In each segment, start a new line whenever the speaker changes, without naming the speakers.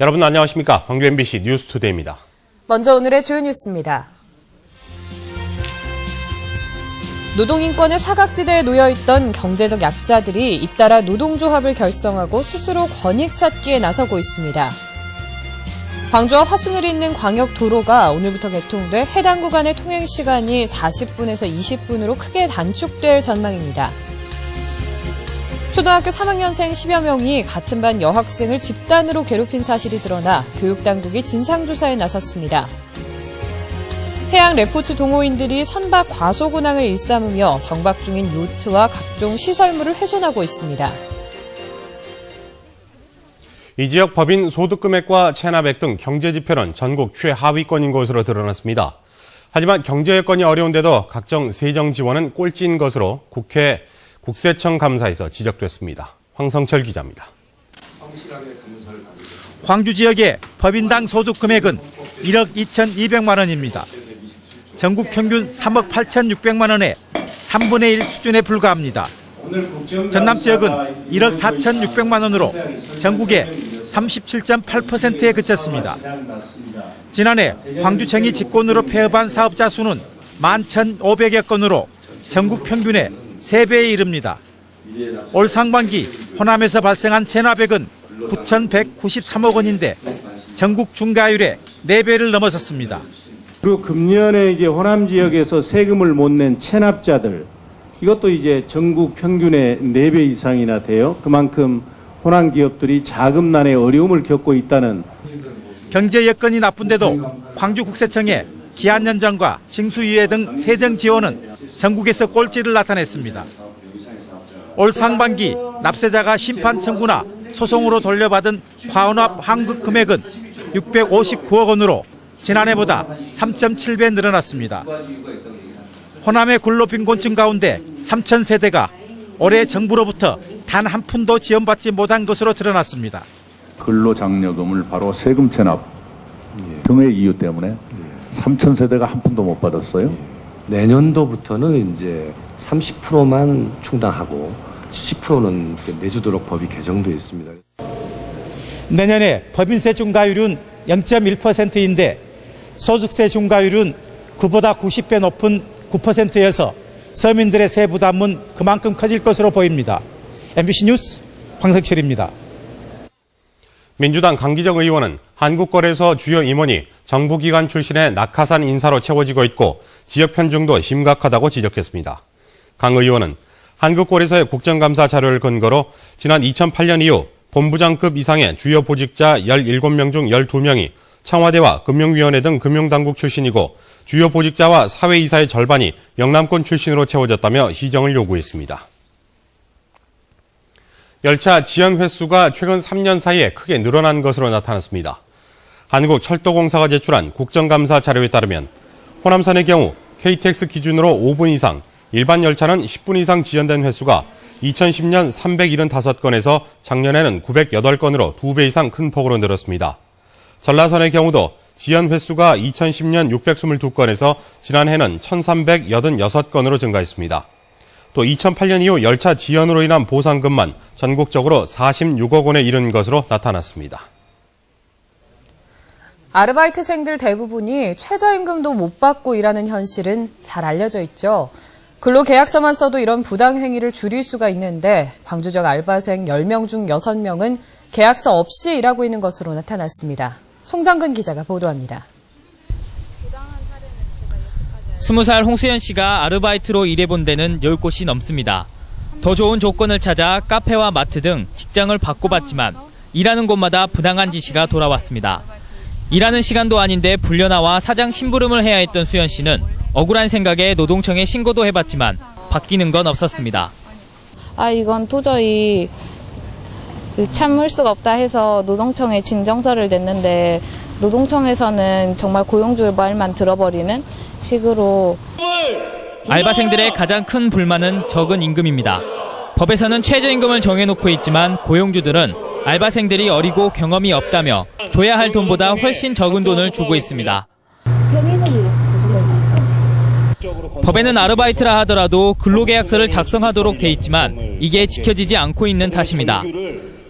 여러분 안녕하십니까? 광주 MBC 뉴스투데이입니다.
먼저 오늘의 주요 뉴스입니다. 노동인권의 사각지대에 놓여있던 경제적 약자들이 잇따라 노동조합을 결성하고 스스로 권익 찾기에 나서고 있습니다. 광주와 화순을 잇는 광역도로가 오늘부터 개통돼 해당 구간의 통행시간이 40분에서 20분으로 크게 단축될 전망입니다. 초등학교 3학년생 10여 명이 같은 반 여학생을 집단으로 괴롭힌 사실이 드러나 교육당국이 진상조사에 나섰습니다. 해양 레포츠 동호인들이 선박 과속 운항을 일삼으며 정박 중인 요트와 각종 시설물을 훼손하고 있습니다.
이 지역 법인 소득금액과 체납액 등 경제지표는 전국 최하위권인 것으로 드러났습니다. 하지만 경제 여건이 어려운데도 각종 세정 지원은 꼴찌인 것으로 국세청 감사에서 지적됐습니다. 황성철 기자입니다.
광주 지역의 법인당 소득 금액은 1억 2,200만 원입니다. 전국 평균 3억 8,600만 원의 3분의 1 수준에 불과합니다. 전남 지역은 1억 4,600만 원으로 전국의 37.8%에 그쳤습니다. 지난해 광주청이 직권으로 폐업한 사업자 수는 11,500여 건으로 전국 평균의 3배에 이릅니다. 올 상반기 호남에서 발생한 체납액은 9,193억 원인데 전국 중가율의 4배를 넘어섰습니다.
그리고 금년에 이제 호남 지역에서 세금을 못 낸 체납자들, 이것도 이제 전국 평균의 4배 이상이나 돼요. 그만큼 호남 기업들이 자금난의 어려움을 겪고 있다는.
경제 여건이 나쁜데도 광주국세청의 기한 연장과 징수유예 등 세정 지원은 전국에서 꼴찌를 나타냈습니다. 올 상반기 납세자가 심판 청구나 소송으로 돌려받은 화원합 환급 금액은 659억 원으로 지난해보다 3.7배 늘어났습니다. 호남의 근로빈곤층 가운데 3,000세대가 올해 정부로부터 단 한 푼도 지원받지 못한 것으로 드러났습니다.
근로장려금을 바로 세금 체납 등의 이유 때문에 3,000세대가 한 푼도 못 받았어요.
내년도부터는 이제 30%만 충당하고 70%는 내주도록 법이 개정되어 있습니다.
내년에 법인세 중과율은 0.1%인데 소득세 중과율은 그보다 90배 높은 9%여서 서민들의 세 부담은 그만큼 커질 것으로 보입니다. MBC 뉴스 황석철입니다.
민주당 강기정 의원은 한국거래소 주요 임원이 정부기관 출신의 낙하산 인사로 채워지고 있고 지역 편중도 심각하다고 지적했습니다. 강 의원은 한국거래소의 국정감사 자료를 근거로 지난 2008년 이후 본부장급 이상의 주요 보직자 17명 중 12명이 청와대와 금융위원회 등 금융당국 출신이고 주요 보직자와 사회이사의 절반이 영남권 출신으로 채워졌다며 시정을 요구했습니다. 열차 지연 횟수가 최근 3년 사이에 크게 늘어난 것으로 나타났습니다. 한국철도공사가 제출한 국정감사 자료에 따르면 호남선의 경우 KTX 기준으로 5분 이상, 일반 열차는 10분 이상 지연된 횟수가 2010년 375건에서 작년에는 908건으로 2배 이상 큰 폭으로 늘었습니다. 전라선의 경우도 지연 횟수가 2010년 622건에서 지난해는 1386건으로 증가했습니다. 또 2008년 이후 열차 지연으로 인한 보상금만 전국적으로 46억 원에 이른 것으로 나타났습니다.
아르바이트생들 대부분이 최저임금도 못 받고 일하는 현실은 잘 알려져 있죠. 근로계약서만 써도 이런 부당행위를 줄일 수가 있는데 광주 지역 알바생 10명 중 6명은 계약서 없이 일하고 있는 것으로 나타났습니다. 송정근 기자가 보도합니다.
20살 홍수연 씨가 아르바이트로 일해본 데는 10곳이 넘습니다. 더 좋은 조건을 찾아 카페와 마트 등 직장을 바꿔봤지만 일하는 곳마다 부당한 지시가 돌아왔습니다. 일하는 시간도 아닌데 불려나와 사장 심부름을 해야 했던 수연 씨는 억울한 생각에 노동청에 신고도 해봤지만 바뀌는 건 없었습니다.
이건 도저히 참을 수가 없다 해서 노동청에 진정서를 냈는데 노동청에서는 정말 고용주의 말만 들어버리는 식으로.
알바생들의 가장 큰 불만은 적은 임금입니다. 법에서는 최저임금을 정해놓고 있지만 고용주들은 알바생들이 어리고 경험이 없다며 줘야 할 돈보다 훨씬 적은 돈을 주고 있습니다. 법에는 아르바이트라 하더라도 근로계약서를 작성하도록 돼 있지만 이게 지켜지지 않고 있는 탓입니다.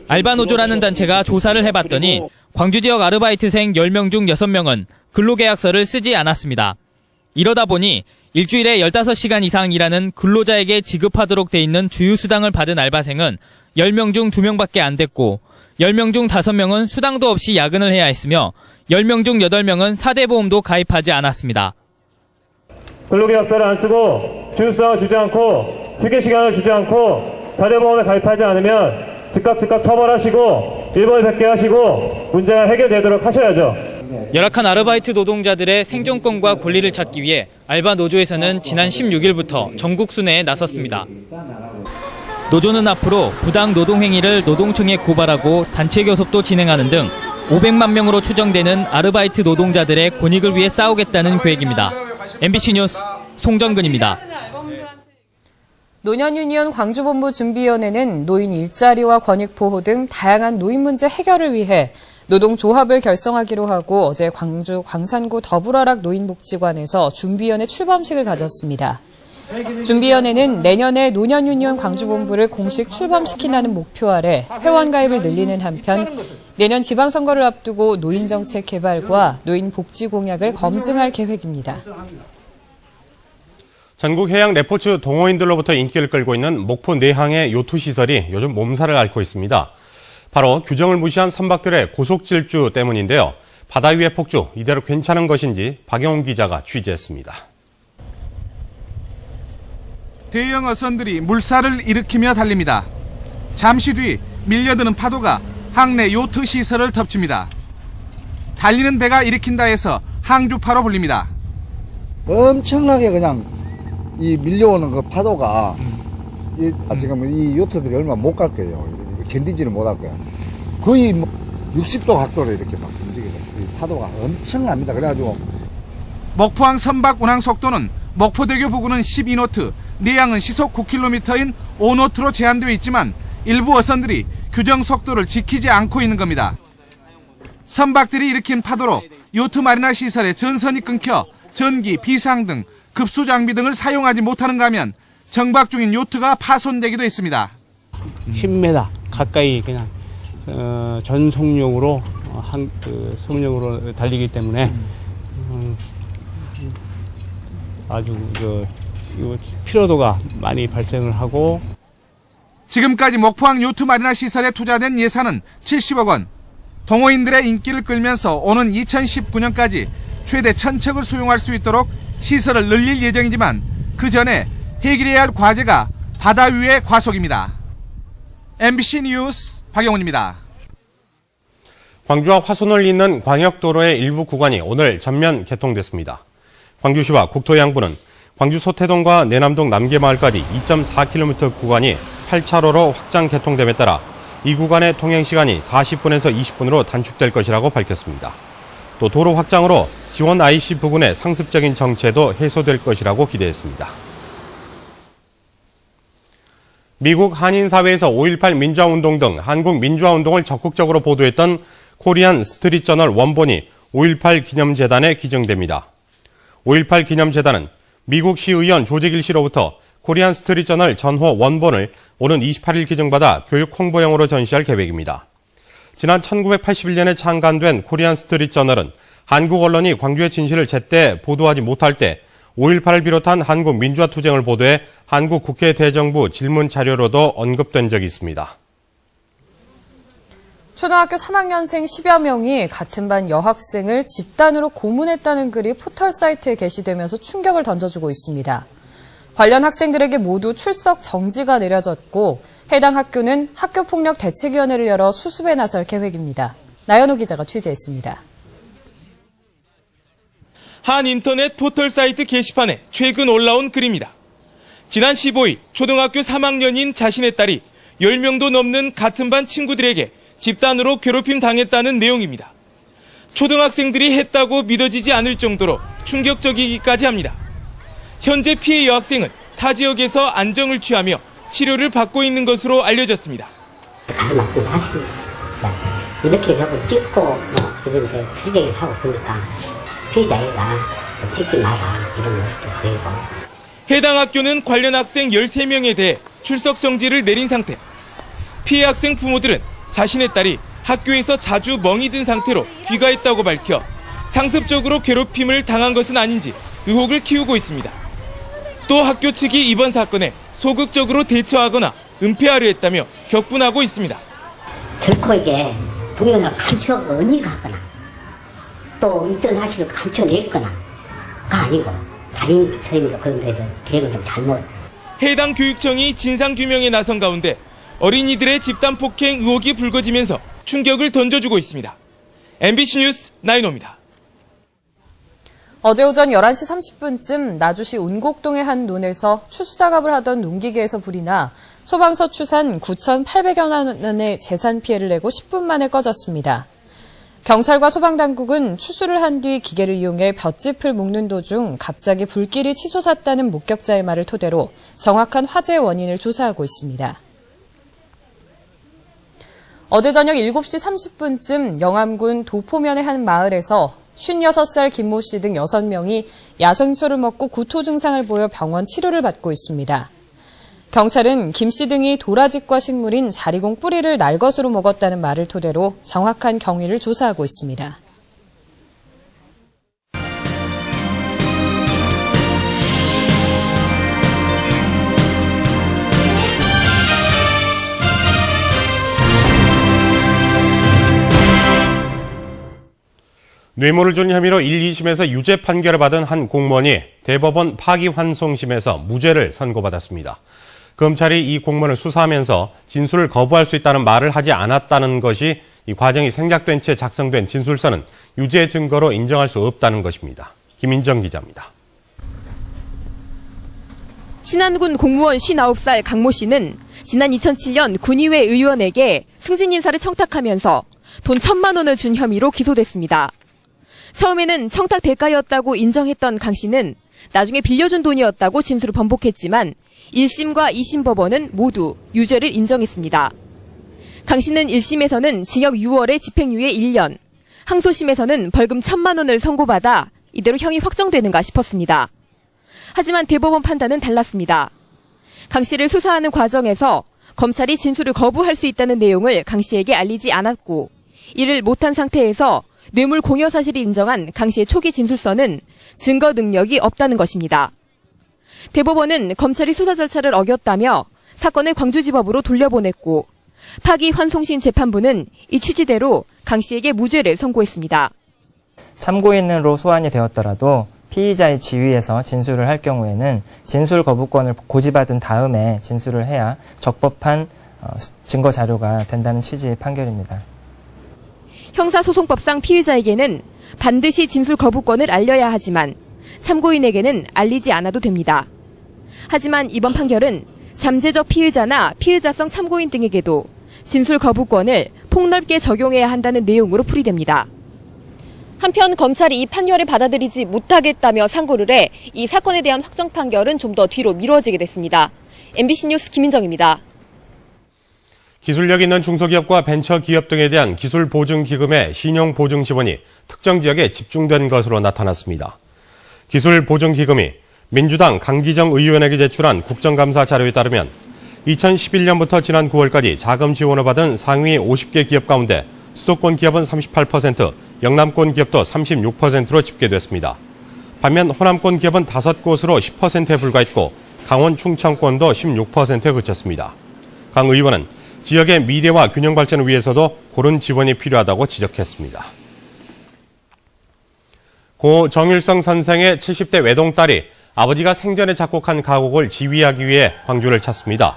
알바노조라는 단체가 조사를 해봤더니 광주 지역 아르바이트생 10명 중 6명은 근로계약서를 쓰지 않았습니다. 이러다 보니 일주일에 15시간 이상 일하는 근로자에게 지급하도록 돼 있는 주휴수당을 받은 알바생은 10명 중 2명밖에 안 됐고 10명 중 5명은 수당도 없이 야근을 해야 했으며 10명 중 8명은 사대보험도 가입하지 않았습니다.
근로계약서를 안 쓰고 주휴수당을 주지 않고 휴게시간을 주지 않고 사대보험에 가입하지 않으면 즉각 처벌하시고 일벌 백계 하시고 문제가 해결되도록 하셔야죠.
열악한 아르바이트 노동자들의 생존권과 권리를 찾기 위해 알바 노조에서는 지난 16일부터 전국 순회에 나섰습니다. 노조는 앞으로 부당 노동행위를 노동청에 고발하고 단체 교섭도 진행하는 등 500만 명으로 추정되는 아르바이트 노동자들의 권익을 위해 싸우겠다는 계획입니다. MBC 뉴스 송정근입니다.
노년유니온 광주본부 준비위원회는 노인 일자리와 권익보호 등 다양한 노인 문제 해결을 위해 노동조합을 결성하기로 하고 어제 광주 광산구 더불어락 노인복지관에서 준비위원회 출범식을 가졌습니다. 준비위원회는 내년에 노년유니온 광주본부를 공식 출범시킨다는 목표 아래 회원 가입을 늘리는 한편 내년 지방선거를 앞두고 노인정책 개발과 노인복지 공약을 검증할 계획입니다.
전국 해양 레포츠 동호인들로부터 인기를 끌고 있는 목포 내항의 요트시설이 요즘 몸살을 앓고 있습니다. 바로 규정을 무시한 선박들의 고속질주 때문인데요. 바다 위의 폭주, 이대로 괜찮은 것인지 박영훈 기자가 취재했습니다.
대형 어선들이 물살을 일으키며 달립니다. 잠시 뒤 밀려드는 파도가 항내 요트 시설을 덮칩니다. 달리는 배가 일으킨다 해서 항주파로 불립니다.
엄청나게 그냥 이 밀려오는 그 파도가 지금 이 요트들이 얼마 못 갈 거예요. 견디지를 못할 거예요. 거의 60도 각도로 이렇게 막 움직여요. 이 파도가 엄청납니다. 그래가지고
목포항 선박 운항 속도는 목포대교 부근은 12노트, 내양은 시속 9km인 5노트로 제한되어 있지만 일부 어선들이 규정 속도를 지키지 않고 있는 겁니다. 선박들이 일으킨 파도로 요트 마리나 시설의 전선이 끊겨 전기, 비상 등 급수 장비 등을 사용하지 못하는가 하면 정박 중인 요트가 파손되기도 했습니다.
10m 가까이 그냥 전속력으로 속력으로 달리기 때문에 아주 피로도가 많이 발생을 하고
지금까지 목포항 요트 마리나 시설에 투자된 예산은 70억 원. 동호인들의 인기를 끌면서 오는 2019년까지 최대 1000척을 수용할 수 있도록 시설을 늘릴 예정이지만 그 전에 해결해야 할 과제가 바다 위의 과속입니다. MBC 뉴스 박영훈입니다.
광주와 화순을 잇는 광역도로의 일부 구간이 오늘 전면 개통됐습니다. 광주시와 국토해양부는 광주 소태동과 내남동 남계마을까지 2.4km 구간이 8차로로 확장 개통됨에 따라 이 구간의 통행시간이 40분에서 20분으로 단축될 것이라고 밝혔습니다. 또 도로 확장으로 지원 IC 부근의 상습적인 정체도 해소될 것이라고 기대했습니다. 미국 한인사회에서 5.18 민주화운동 등 한국 민주화운동을 적극적으로 보도했던 코리안 스트릿 저널 원본이 5.18 기념재단에 기증됩니다. 5.18 기념재단은 미국 시의원 조재길 씨로부터 코리안 스트릿 저널 전호 원본을 오는 28일 기증받아 교육 홍보용으로 전시할 계획입니다. 지난 1981년에 창간된 코리안 스트릿 저널은 한국 언론이 광주의 진실을 제때 보도하지 못할 때 5.18을 비롯한 한국 민주화 투쟁을 보도해 한국 국회 대정부 질문 자료로도 언급된 적이 있습니다.
초등학교 3학년생 10여 명이 같은 반 여학생을 집단으로 고문했다는 글이 포털 사이트에 게시되면서 충격을 던져주고 있습니다. 관련 학생들에게 모두 출석 정지가 내려졌고 해당 학교는 학교폭력 대책위원회를 열어 수습에 나설 계획입니다. 나연호 기자가 취재했습니다.
한 인터넷 포털 사이트 게시판에 최근 올라온 글입니다. 지난 15일 초등학교 3학년인 자신의 딸이 10명도 넘는 같은 반 친구들에게 집단으로 괴롭힘 당했다는 내용입니다. 초등학생들이 했다고 믿어지지 않을 정도로 충격적이기까지 합니다. 현재 피해 여학생은 타 지역에서 안정을 취하며 치료를 받고 있는 것으로 알려졌습니다.
가슴 아프고 사실 이렇게 하고 찍고 이런데 트리밍을 하고 보니까 피해자애가 좀 찍지 마라 이런 모습도 보이고.
해당 학교는 관련 학생 13명에 대해 출석 정지를 내린 상태. 피해 학생 부모들은 자신의 딸이 학교에서 자주 멍이 든 상태로 귀가했다고 밝혀 상습적으로 괴롭힘을 당한 것은 아닌지 의혹을 키우고 있습니다. 또 학교 측이 이번 사건에 소극적으로 대처하거나 은폐하려 했다며 격분하고 있습니다.
결코 이게 동영상을 감추고 언니가 하거나 또 있던 사실을 감춰냈거나가 아니고 다른 선생님도 그런 데서 계획을 좀 잘못.
해당 교육청이 진상규명에 나선 가운데 어린이들의 집단폭행 의혹이 불거지면서 충격을 던져주고 있습니다. MBC 뉴스 나인호입니다.
어제 오전 11시 30분쯤 나주시 운곡동의 한 논에서 추수작업을 하던 농기계에서 불이 나 소방서 추산 9,800여 원의 재산 피해를 내고 10분 만에 꺼졌습니다. 경찰과 소방당국은 추수를 한 뒤 기계를 이용해 볏짚을 묶는 도중 갑자기 불길이 치솟았다는 목격자의 말을 토대로 정확한 화재 원인을 조사하고 있습니다. 어제 저녁 7시 30분쯤 영암군 도포면의 한 마을에서 56살 김모 씨 등 6명이 야생초를 먹고 구토 증상을 보여 병원 치료를 받고 있습니다. 경찰은 김 씨 등이 도라지과 식물인 자리공 뿌리를 날것으로 먹었다는 말을 토대로 정확한 경위를 조사하고 있습니다.
뇌물을 준 혐의로 1, 2심에서 유죄 판결을 받은 한 공무원이 대법원 파기환송심에서 무죄를 선고받았습니다. 검찰이 이 공무원을 수사하면서 진술을 거부할 수 있다는 말을 하지 않았다는 것이 이 과정이 생략된 채 작성된 진술서는 유죄 증거로 인정할 수 없다는 것입니다. 김인정 기자입니다.
신안군 공무원 59살 강모 씨는 지난 2007년 군의회 의원에게 승진 인사를 청탁하면서 돈 1,000만 원을 준 혐의로 기소됐습니다. 처음에는 청탁 대가였다고 인정했던 강 씨는 나중에 빌려준 돈이었다고 진술을 번복했지만 1심과 2심 법원은 모두 유죄를 인정했습니다. 강 씨는 1심에서는 징역 6월에 집행유예 1년, 항소심에서는 벌금 1,000만 원을 선고받아 이대로 형이 확정되는가 싶었습니다. 하지만 대법원 판단은 달랐습니다. 강 씨를 수사하는 과정에서 검찰이 진술을 거부할 수 있다는 내용을 강 씨에게 알리지 않았고 이를 못한 상태에서 뇌물 공여 사실이 인정한 강 씨의 초기 진술서는 증거 능력이 없다는 것입니다. 대법원은 검찰이 수사 절차를 어겼다며 사건을 광주지법으로 돌려보냈고 파기환송심 재판부는 이 취지대로 강 씨에게 무죄를 선고했습니다.
참고인으로 소환이 되었더라도 피의자의 지위에서 진술을 할 경우에는 진술 거부권을 고지받은 다음에 진술을 해야 적법한 증거 자료가 된다는 취지의 판결입니다.
형사소송법상 피의자에게는 반드시 진술 거부권을 알려야 하지만 참고인에게는 알리지 않아도 됩니다. 하지만 이번 판결은 잠재적 피의자나 피의자성 참고인 등에게도 진술 거부권을 폭넓게 적용해야 한다는 내용으로 풀이됩니다. 한편 검찰이 이 판결을 받아들이지 못하겠다며 상고를 해 이 사건에 대한 확정 판결은 좀 더 뒤로 미뤄지게 됐습니다. MBC 뉴스 김인정입니다.
기술력 있는 중소기업과 벤처기업 등에 대한 기술보증기금의 신용보증지원이 특정 지역에 집중된 것으로 나타났습니다. 기술보증기금이 민주당 강기정 의원에게 제출한 국정감사 자료에 따르면 2011년부터 지난 9월까지 자금 지원을 받은 상위 50개 기업 가운데 수도권 기업은 38%, 영남권 기업도 36%로 집계됐습니다. 반면 호남권 기업은 5곳으로 10%에 불과했고 강원 충청권도 16%에 그쳤습니다. 강 의원은 지역의 미래와 균형 발전을 위해서도 고른 지원이 필요하다고 지적했습니다. 고 정일성 선생의 70대 외동딸이 아버지가 생전에 작곡한 가곡을 지휘하기 위해 광주를 찾습니다.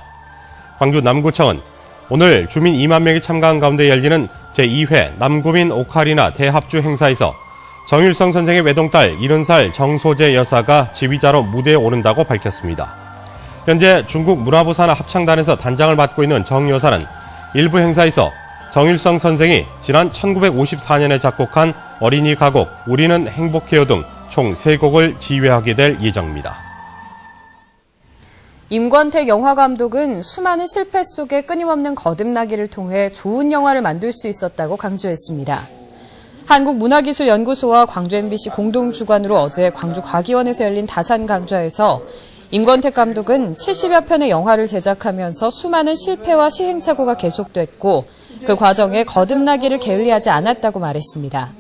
광주 남구청은 오늘 주민 2만 명이 참가한 가운데 열리는 제2회 남구민 오카리나 대합주 행사에서 정일성 선생의 외동딸 70살 정소재 여사가 지휘자로 무대에 오른다고 밝혔습니다. 현재 중국 문화부 산하 합창단에서 단장을 맡고 있는 정 여사는 일부 행사에서 정일성 선생이 지난 1954년에 작곡한 어린이 가곡 우리는 행복해요 등 총 3곡을 지휘하게 될 예정입니다.
임권택 영화감독은 수많은 실패 속에 끊임없는 거듭나기를 통해 좋은 영화를 만들 수 있었다고 강조했습니다. 한국문화기술연구소와 광주 MBC 공동주관으로 어제 광주과기원에서 열린 다산 강좌에서 임권택 감독은 70여 편의 영화를 제작하면서 수많은 실패와 시행착오가 계속됐고 그 과정에 거듭나기를 게을리하지 않았다고 말했습니다.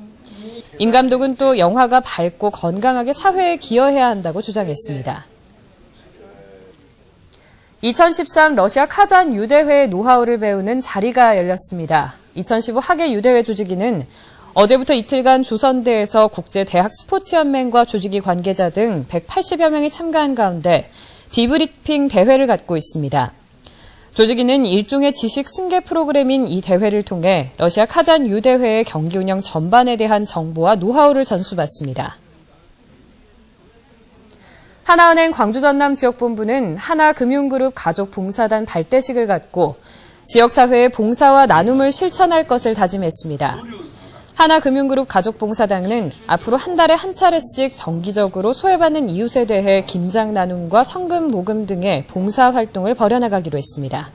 임 감독은 또 영화가 밝고 건강하게 사회에 기여해야 한다고 주장했습니다. 2013 러시아 카잔 유대회의 노하우를 배우는 자리가 열렸습니다. 2015 하계 유대회 조직위는 어제부터 이틀간 조선대에서 국제대학 스포츠연맹과 조직위 관계자 등 180여 명이 참가한 가운데 디브리핑 대회를 갖고 있습니다. 조직위는 일종의 지식 승계 프로그램인 이 대회를 통해 러시아 카잔 유대회의 경기 운영 전반에 대한 정보와 노하우를 전수받습니다. 하나은행 광주전남 지역본부는 하나금융그룹 가족봉사단 발대식을 갖고 지역사회의 봉사와 나눔을 실천할 것을 다짐했습니다. 하나금융그룹 가족봉사단은 앞으로 한 달에 한 차례씩 정기적으로 소외받는 이웃에 대해 김장 나눔과 성금 모금 등의 봉사활동을 벌여나가기로 했습니다.